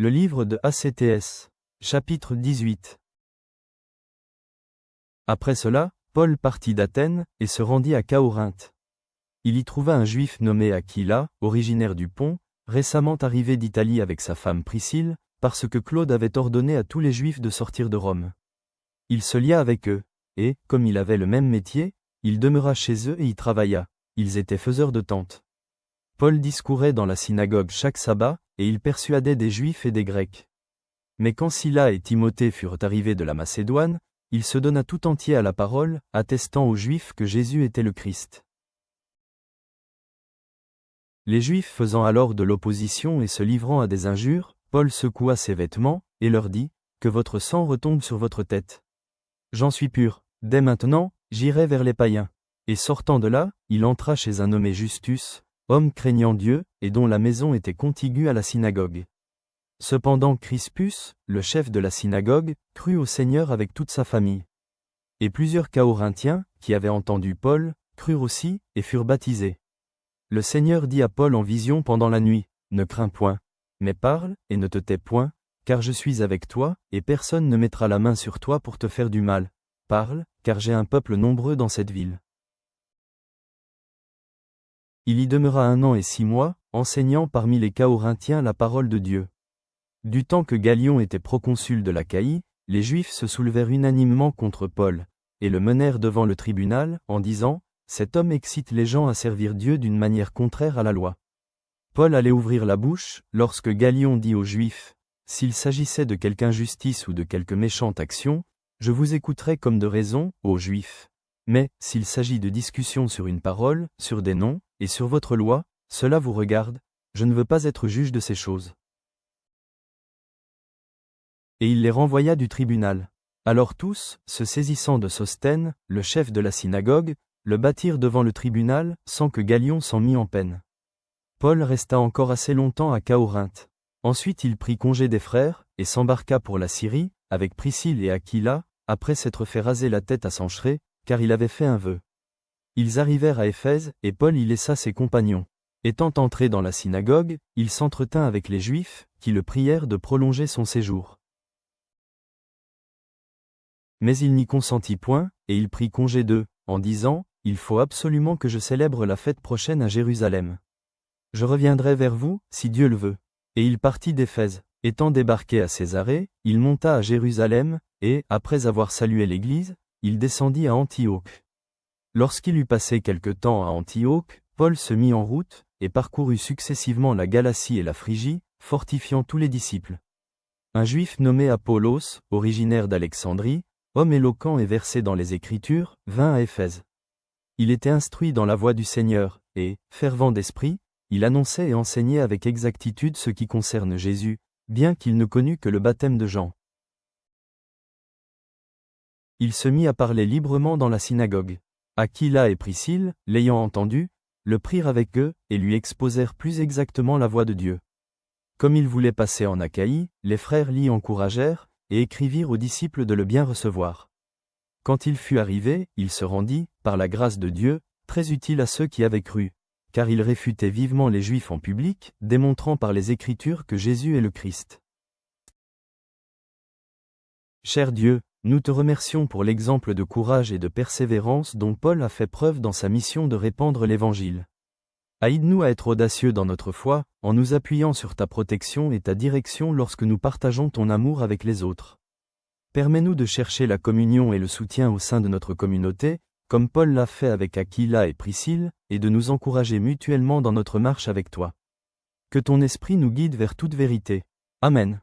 Le livre de ACTS. Chapitre 18. Après cela, Paul partit d'Athènes, et se rendit à Corinthe. Il y trouva un juif nommé Aquila, originaire du Pont, récemment arrivé d'Italie avec sa femme Priscille, parce que Claude avait ordonné à tous les juifs de sortir de Rome. Il se lia avec eux, et, comme il avait le même métier, il demeura chez eux et y travailla. Ils étaient faiseurs de tentes. Paul discourait dans la synagogue chaque sabbat, et il persuadait des Juifs et des Grecs. Mais quand Silas et Timothée furent arrivés de la Macédoine, il se donna tout entier à la parole, attestant aux Juifs que Jésus était le Christ. Les Juifs faisant alors de l'opposition et se livrant à des injures, Paul secoua ses vêtements, et leur dit, « Que votre sang retombe sur votre tête. J'en suis pur, dès maintenant, j'irai vers les païens. » Et sortant de là, il entra chez un nommé Justus, homme craignant Dieu, et dont la maison était contiguë à la synagogue. Cependant Crispus, le chef de la synagogue, crut au Seigneur avec toute sa famille. Et plusieurs Corinthiens, qui avaient entendu Paul, crurent aussi, et furent baptisés. Le Seigneur dit à Paul en vision pendant la nuit, « Ne crains point, mais parle, et ne te tais point, car je suis avec toi, et personne ne mettra la main sur toi pour te faire du mal. Parle, car j'ai un peuple nombreux dans cette ville. » Il y demeura 1 an et 6 mois, enseignant parmi les Corinthiens la parole de Dieu. Du temps que Galion était proconsul de l'Achaïe, les Juifs se soulevèrent unanimement contre Paul, et le menèrent devant le tribunal, en disant, « Cet homme excite les gens à servir Dieu d'une manière contraire à la loi. » Paul allait ouvrir la bouche, lorsque Galion dit aux Juifs, « S'il s'agissait de quelque injustice ou de quelque méchante action, je vous écouterais comme de raison, ô Juifs. Mais, s'il s'agit de discussion sur une parole, sur des noms, et sur votre loi, cela vous regarde, je ne veux pas être juge de ces choses. » Et il les renvoya du tribunal. Alors tous, se saisissant de Sosthène, le chef de la synagogue, le battirent devant le tribunal, sans que Galion s'en mît en peine. Paul resta encore assez longtemps à Corinthe. Ensuite il prit congé des frères, et s'embarqua pour la Syrie, avec Priscille et Aquila, après s'être fait raser la tête à Cenchreae, car il avait fait un vœu. Ils arrivèrent à Éphèse, et Paul y laissa ses compagnons. Étant entré dans la synagogue, il s'entretint avec les Juifs, qui le prièrent de prolonger son séjour. Mais il n'y consentit point, et il prit congé d'eux, en disant, « Il faut absolument que je célèbre la fête prochaine à Jérusalem. Je reviendrai vers vous, si Dieu le veut. » Et il partit d'Éphèse. Étant débarqué à Césarée, il monta à Jérusalem, et, après avoir salué l'Église, il descendit à Antioche. Lorsqu'il eut passé quelque temps à Antioche, Paul se mit en route, et parcourut successivement la Galatie et la Phrygie, fortifiant tous les disciples. Un Juif nommé Apollos, originaire d'Alexandrie, homme éloquent et versé dans les Écritures, vint à Éphèse. Il était instruit dans la voie du Seigneur, et, fervent d'esprit, il annonçait et enseignait avec exactitude ce qui concerne Jésus, bien qu'il ne connût que le baptême de Jean. Il se mit à parler librement dans la synagogue. Aquila et Priscille, l'ayant entendu, le prirent avec eux, et lui exposèrent plus exactement la voie de Dieu. Comme il voulait passer en Achaïe, les frères l'y encouragèrent, et écrivirent aux disciples de le bien recevoir. Quand il fut arrivé, il se rendit, par la grâce de Dieu, très utile à ceux qui avaient cru, car il réfutait vivement les Juifs en public, démontrant par les Écritures que Jésus est le Christ. Cher Dieu, nous te remercions pour l'exemple de courage et de persévérance dont Paul a fait preuve dans sa mission de répandre l'Évangile. Aide-nous à être audacieux dans notre foi, en nous appuyant sur ta protection et ta direction lorsque nous partageons ton amour avec les autres. Permets-nous de chercher la communion et le soutien au sein de notre communauté, comme Paul l'a fait avec Aquila et Priscille, et de nous encourager mutuellement dans notre marche avec toi. Que ton esprit nous guide vers toute vérité. Amen.